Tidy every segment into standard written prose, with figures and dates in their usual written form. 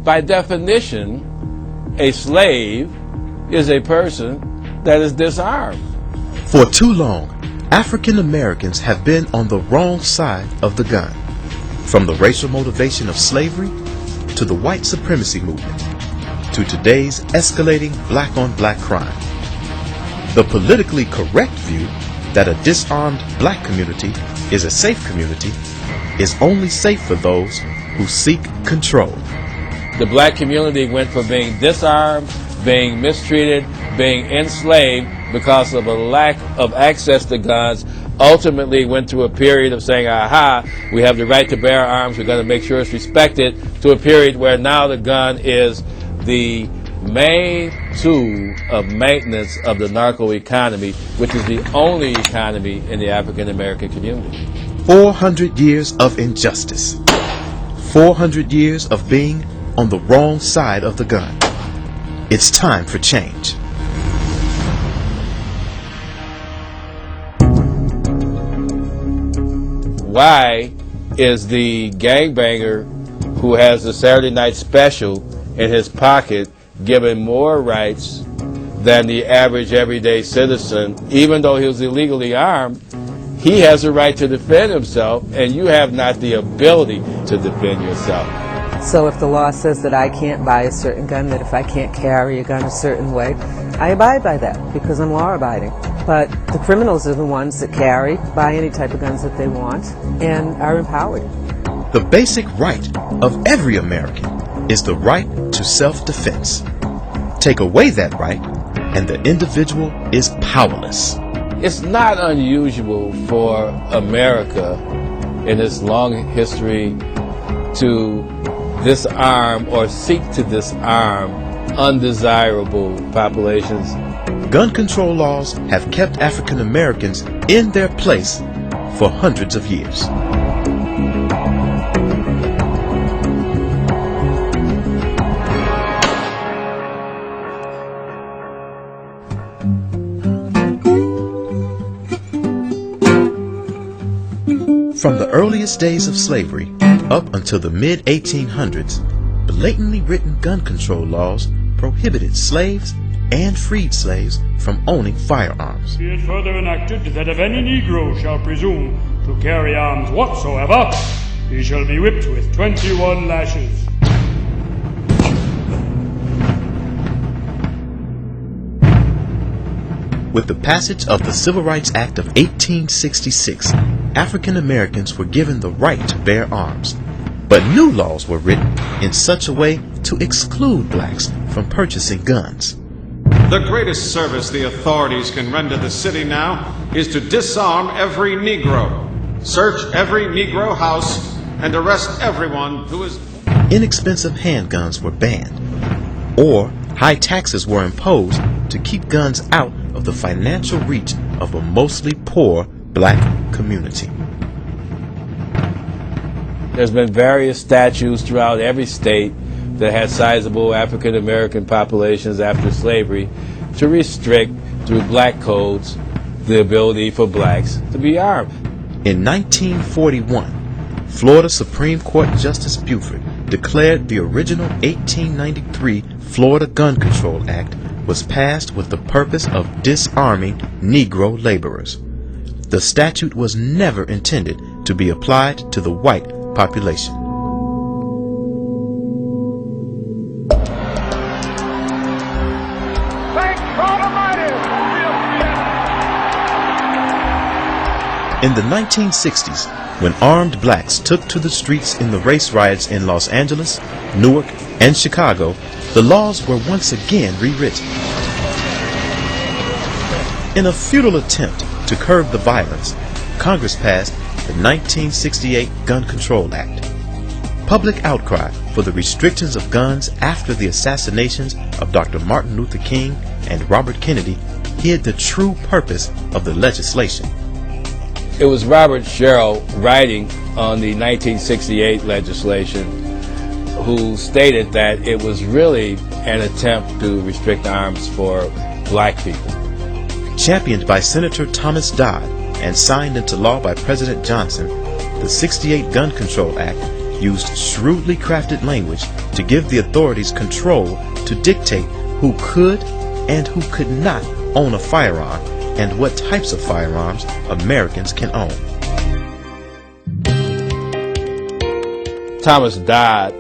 by definition, a slave is a person that is disarmed. For too long, African Americans have been on the wrong side of the gun. From the racial motivation of slavery to the white supremacy movement to today's escalating black-on-black crime. The politically correct view that a disarmed black community is a safe community is only safe for those who seek control. The black community went from being disarmed, being mistreated, being enslaved because of a lack of access to guns, ultimately went through a period of saying, aha, we have the right to bear arms, we're going to make sure it's respected, to a period where now the gun is the main tool of maintenance of the narco economy, which is the only economy in the African American community. 400 years of injustice. 400 years of being on the wrong side of the gun. It's time for change. Why is the gangbanger who has the Saturday night special in his pocket given more rights than the average everyday citizen? Even though he was illegally armed, he has a right to defend himself, and you have not the ability to defend yourself. So if the law says that I can't buy a certain gun, that if I can't carry a gun a certain way, I abide by that because I'm law-abiding. But the criminals are the ones that carry, buy any type of guns that they want, and are empowered. The basic right of every American is the right to self-defense. Take away that right, and the individual is powerless. It's not unusual for America in its long history to disarm or seek to disarm undesirable populations. Gun control laws have kept African Americans in their place for hundreds of years. From the earliest days of slavery up until the mid-1800s, blatantly written gun control laws prohibited slaves and freed slaves from owning firearms. Be it further enacted that if any Negro shall presume to carry arms whatsoever, he shall be whipped with 21 lashes. With the passage of the Civil Rights Act of 1866, African Americans were given the right to bear arms. But new laws were written in such a way to exclude blacks from purchasing guns. The greatest service the authorities can render the city now is to disarm every Negro, search every Negro house, and arrest everyone who is... Inexpensive handguns were banned, or high taxes were imposed to keep guns out of the financial reach of a mostly poor black community. There's been various statutes throughout every state that had sizable African American populations after slavery to restrict, through black codes, the ability for blacks to be armed. In 1941, Florida Supreme Court Justice Buford declared the original 1893 Florida Gun Control Act was passed with the purpose of disarming Negro laborers. The statute was never intended to be applied to the white population. In the 1960s, when armed blacks took to the streets in the race riots in Los Angeles, Newark, and Chicago, the laws were once again rewritten. In a futile attempt to curb the violence, Congress passed the 1968 Gun Control Act. Public outcry for the restrictions of guns after the assassinations of Dr. Martin Luther King and Robert Kennedy hid the true purpose of the legislation. It was Robert Sherrill writing on the 1968 legislation who stated that it was really an attempt to restrict arms for black people. Championed by Senator Thomas Dodd and signed into law by President Johnson, the 68 Gun Control Act used shrewdly crafted language to give the authorities control to dictate who could and who could not own a firearm and what types of firearms Americans can own. Thomas Dodd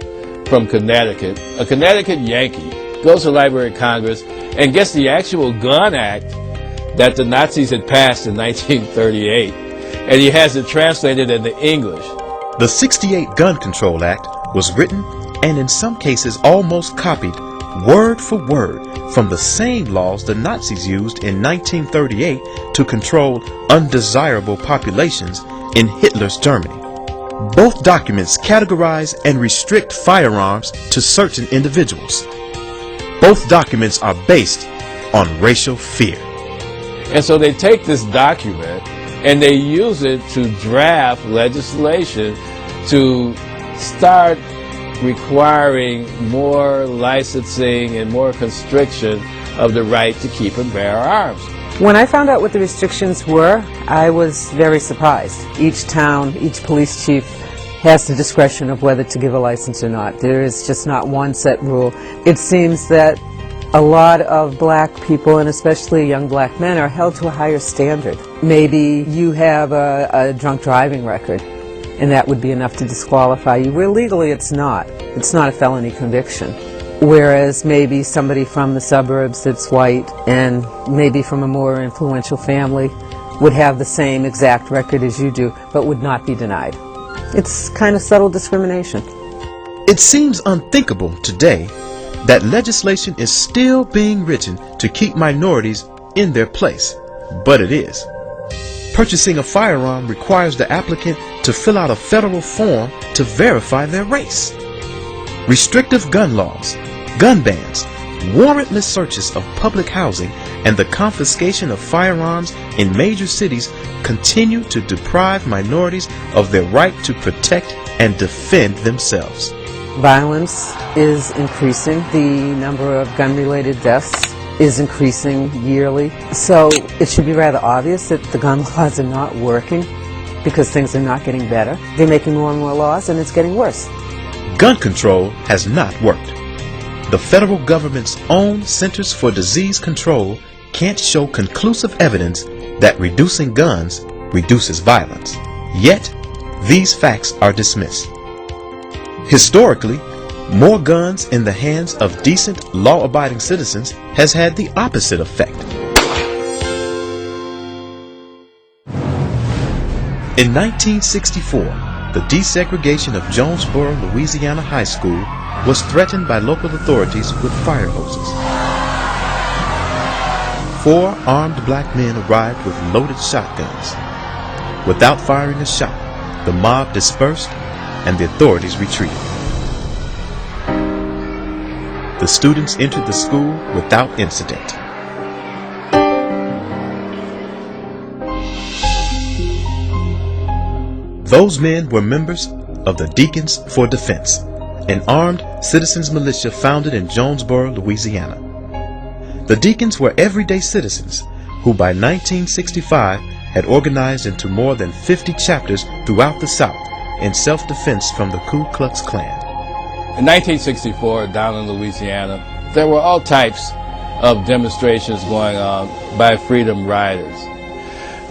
from Connecticut, a Connecticut Yankee, goes to the Library of Congress and gets the actual gun act that the Nazis had passed in 1938, and he has it translated into English. The '68 Gun Control Act was written and in some cases almost copied word for word from the same laws the Nazis used in 1938 to control undesirable populations in Hitler's Germany. Both documents categorize and restrict firearms to certain individuals. Both documents are based on racial fear. And so they take this document and they use it to draft legislation to start requiring more licensing and more constriction of the right to keep and bear arms. When I found out what the restrictions were, I was very surprised. Each town, each police chief has the discretion of whether to give a license or not. There is just not one set rule. It seems that a lot of black people, and especially young black men, are held to a higher standard. Maybe you have a drunk driving record, and that would be enough to disqualify you, where legally it's not. It's not a felony conviction. Whereas maybe somebody from the suburbs that's white and maybe from a more influential family would have the same exact record as you do, but would not be denied. It's kind of subtle discrimination. It seems unthinkable today that legislation is still being written to keep minorities in their place, but it is. Purchasing a firearm requires the applicant to fill out a federal form to verify their race. Restrictive gun laws, gun bans, warrantless searches of public housing, and the confiscation of firearms in major cities continue to deprive minorities of their right to protect and defend themselves. Violence is increasing. The number of gun-related deaths is increasing yearly. So it should be rather obvious that the gun laws are not working because things are not getting better. They're making more and more laws and it's getting worse. Gun control has not worked. The federal government's own Centers for Disease Control can't show conclusive evidence that reducing guns reduces violence. Yet, these facts are dismissed. Historically, more guns in the hands of decent, law-abiding citizens has had the opposite effect. In 1964, the desegregation of Jonesboro, Louisiana High School was threatened by local authorities with fire hoses. 4 armed black men arrived with loaded shotguns. Without firing a shot, the mob dispersed and the authorities retreated. The students entered the school without incident. Those men were members of the Deacons for Defense, an armed citizens militia founded in Jonesboro, Louisiana. The Deacons were everyday citizens who by 1965 had organized into more than 50 chapters throughout the South in self-defense from the Ku Klux Klan. In 1964, down in Louisiana, there were all types of demonstrations going on by freedom riders.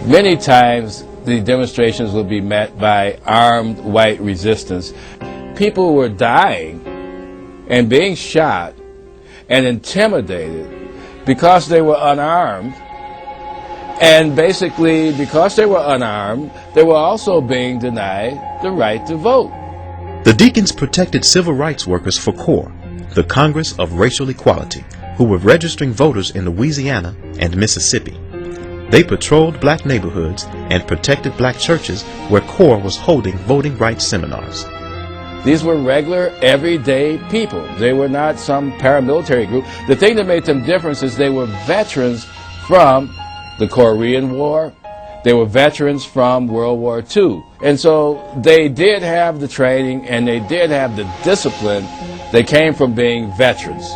Many times, the demonstrations would be met by armed white resistance. People were dying and being shot and intimidated because they were unarmed. And basically, because they were unarmed, they were also being denied the right to vote. The Deacons protected civil rights workers for CORE, the Congress of Racial Equality, who were registering voters in Louisiana and Mississippi. They patrolled black neighborhoods and protected black churches where CORE was holding voting rights seminars. These were regular, everyday people. They were not some paramilitary group. The thing that made them different is they were veterans from the Korean War. They were veterans from World War II. And so they did have the training and they did have the discipline that came from being veterans.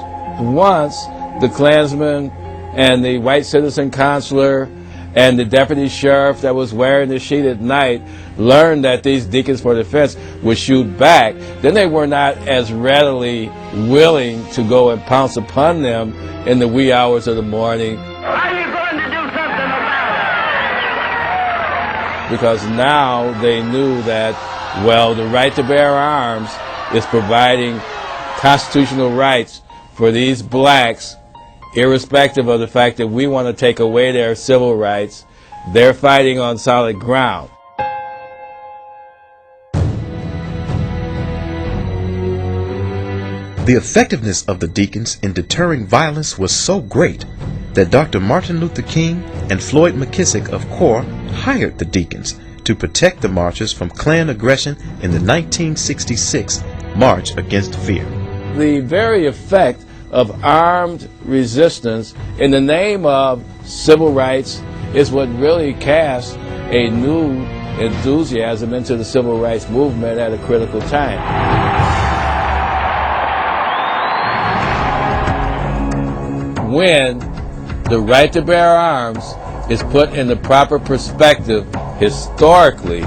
Once the Klansmen and the white citizen consular and the deputy sheriff that was wearing the sheet at night learned that these Deacons for Defense would shoot back, then they were not as readily willing to go and pounce upon them in the wee hours of the morning. Are you going to do something about it? Because now they knew that, well, the right to bear arms is providing constitutional rights for these blacks, irrespective of the fact that we want to take away their civil rights. They're fighting on solid ground. The effectiveness of the Deacons in deterring violence was so great that Dr. Martin Luther King and Floyd McKissick of CORE hired the Deacons to protect the marchers from Klan aggression in the 1966 March Against Fear. The very effect of armed resistance in the name of civil rights is what really cast a new enthusiasm into the civil rights movement at a critical time. When the right to bear arms is put in the proper perspective historically,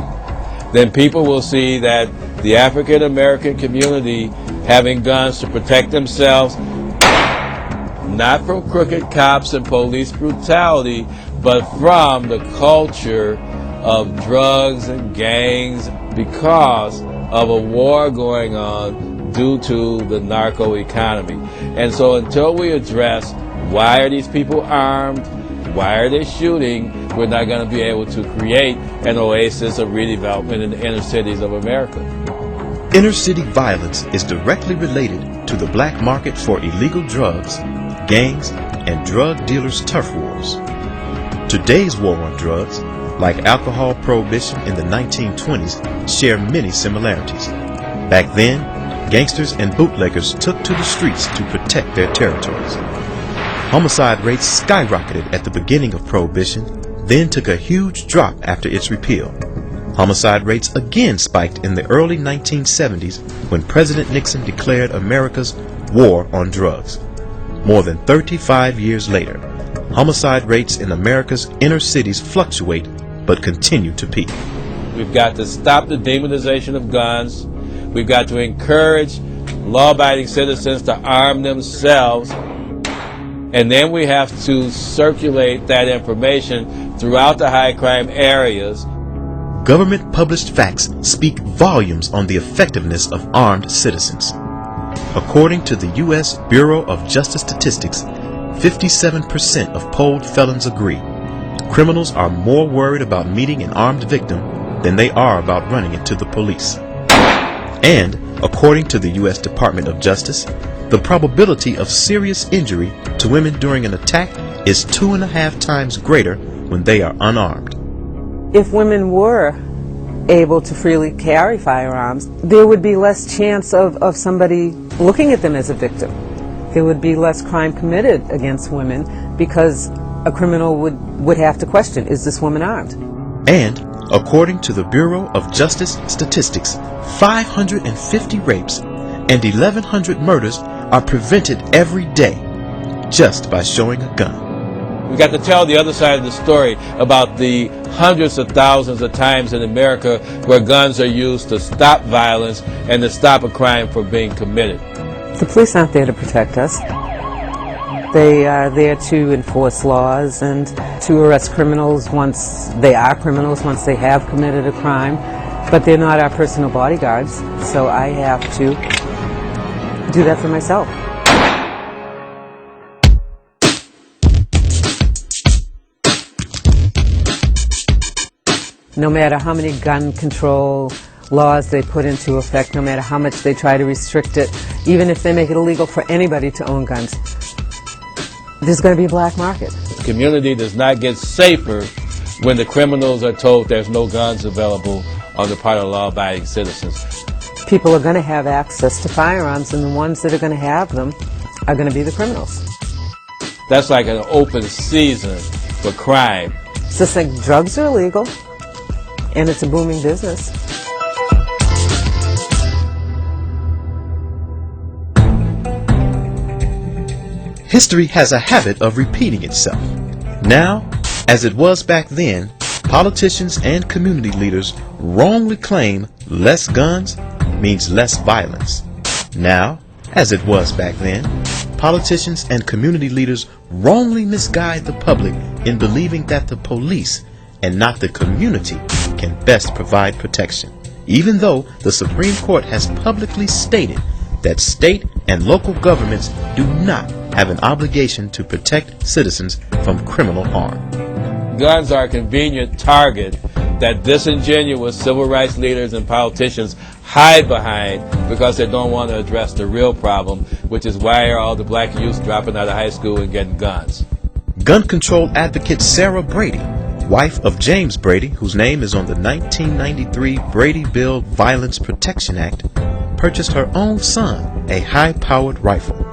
then people will see that the African American community having guns to protect themselves, not from crooked cops and police brutality, but from the culture of drugs and gangs because of a war going on due to the narco economy. And so until we address why are these people armed, why are they shooting, we're not going to be able to create an oasis of redevelopment in the inner cities of America. Inner city violence is directly related to the black market for illegal drugs, gangs, and drug dealers' turf wars. Today's war on drugs, like alcohol prohibition in the 1920s, share many similarities. Back then, gangsters and bootleggers took to the streets to protect their territories. Homicide rates skyrocketed at the beginning of Prohibition, then took a huge drop after its repeal. Homicide rates again spiked in the early 1970s when President Nixon declared America's war on drugs. More than 35 years later, homicide rates in America's inner cities fluctuate but continue to peak. We've got to stop the demonization of guns. We've got to encourage law-abiding citizens to arm themselves. And then we have to circulate that information throughout the high crime areas. Government published facts speak volumes on the effectiveness of armed citizens. According to the U.S. Bureau of Justice Statistics, 57% of polled felons agree criminals are more worried about meeting an armed victim than they are about running into the police. And, according to the U.S. Department of Justice, the probability of serious injury to women during an attack is 2.5 times greater when they are unarmed. If women were able to freely carry firearms, there would be less chance of somebody looking at them as a victim. There would be less crime committed against women because a criminal would have to question, is this woman armed? And, according to the Bureau of Justice Statistics, 550 rapes and 1,100 murders are prevented every day just by showing a gun. We got to tell the other side of the story about the hundreds of thousands of times in America where guns are used to stop violence and to stop a crime from being committed. The police aren't there to protect us. They are there to enforce laws and to arrest criminals once they are criminals, once they have committed a crime. But they're not our personal bodyguards, so I have to do that for myself. No matter how many gun control laws they put into effect, no matter how much they try to restrict it, even if they make it illegal for anybody to own guns, there's going to be a black market. The community does not get safer when the criminals are told there's no guns available on the part of law-abiding citizens. People are going to have access to firearms, and the ones that are going to have them are going to be the criminals. That's like an open season for crime. It's just like drugs are illegal, and it's a booming business. History has a habit of repeating itself. Now, As it was back then, politicians and community leaders wrongly claim less guns means less violence. Now, as it was back then, politicians and community leaders wrongly misguide the public in believing that the police and not the community can best provide protection, even though the Supreme Court has publicly stated that state and local governments do not have an obligation to protect citizens from criminal harm. Guns are a convenient target that disingenuous civil rights leaders and politicians hide behind because they don't want to address the real problem, which is why are all the black youth dropping out of high school and getting guns. Gun control advocate Sarah Brady, wife of James Brady, whose name is on the 1993 Brady Bill Violence Protection Act, purchased her own son a high-powered rifle.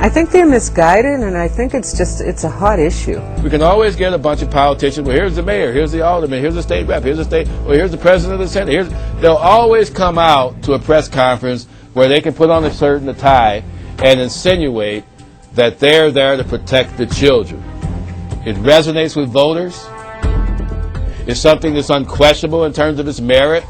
I think they're misguided, and I think it's a hot issue. We can always get a bunch of politicians, well, here's the mayor, here's the alderman, here's the state rep, here's the president of the Senate. They'll always come out to a press conference where they can put on a shirt and a tie and insinuate that they're there to protect the children. It resonates with voters. It's something that's unquestionable in terms of its merit.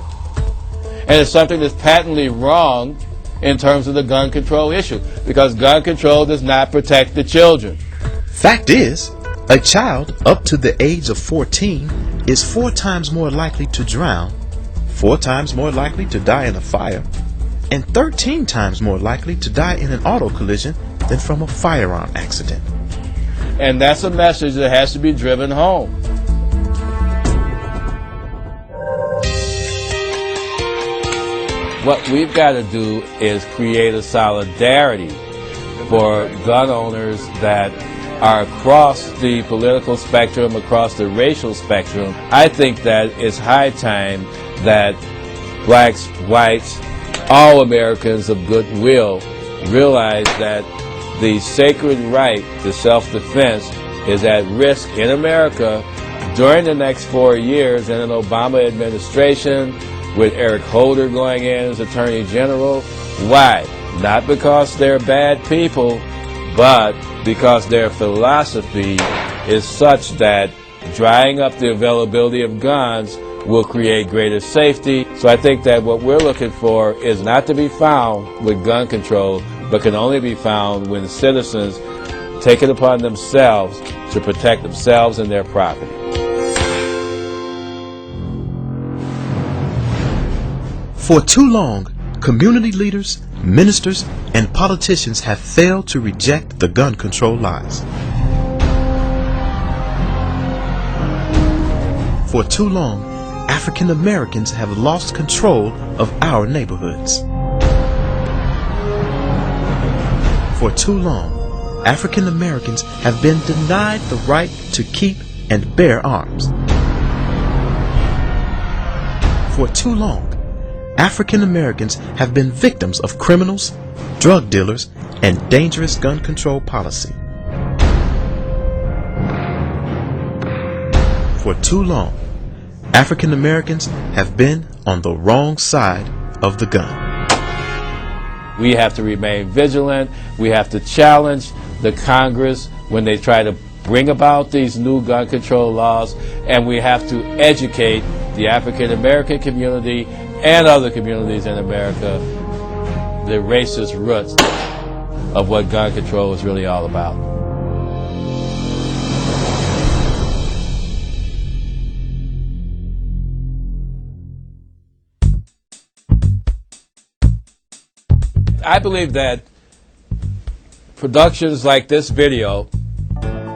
And it's something that's patently wrong in terms of the gun control issue, because gun control does not protect the children. Fact is, a child up to the age of 14 is 4 times more likely to drown, 4 times more likely to die in a fire, and 13 times more likely to die in an auto collision than from a firearm accident. And that's a message that has to be driven home. What we've got to do is create a solidarity for gun owners that are across the political spectrum, across the racial spectrum. I think that it's high time that blacks, whites, all Americans of goodwill realize that the sacred right to self-defense is at risk in America during the next 4 years in an Obama administration, with Eric Holder going in as Attorney General. Why? Not because they're bad people, but because their philosophy is such that drying up the availability of guns will create greater safety. So I think that what we're looking for is not to be found with gun control, but can only be found when citizens take it upon themselves to protect themselves and their property. For too long, community leaders, ministers, and politicians have failed to reject the gun control lies. For too long, African Americans have lost control of our neighborhoods. For too long, African Americans have been denied the right to keep and bear arms. For too long, African Americans have been victims of criminals, drug dealers, and dangerous gun control policy. For too long, African Americans have been on the wrong side of the gun. We have to remain vigilant. We have to challenge the Congress when they try to bring about these new gun control laws, and we have to educate the African American community and other communities in America the racist roots of what gun control is really all about. I believe that productions like this video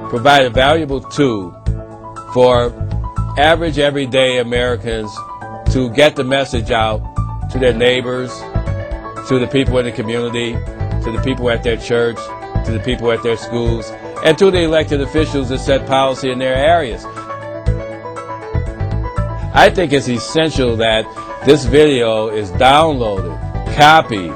provide a valuable tool for average, everyday Americans to get the message out to their neighbors, to the people in the community, to the people at their church, to the people at their schools, and to the elected officials that set policy in their areas. I think it's essential that this video is downloaded, copied,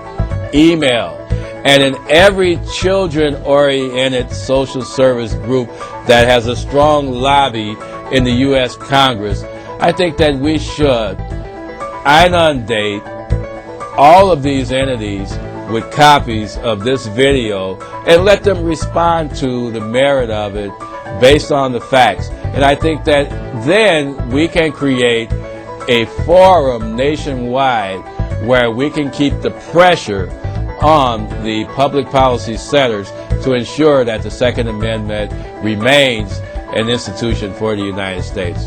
emailed, and in every children-oriented social service group that has a strong lobby in the U.S. Congress. I think that we should inundate all of these entities with copies of this video and let them respond to the merit of it based on the facts. And I think that then we can create a forum nationwide where we can keep the pressure on the public policy setters to ensure that the Second Amendment remains an institution for the United States.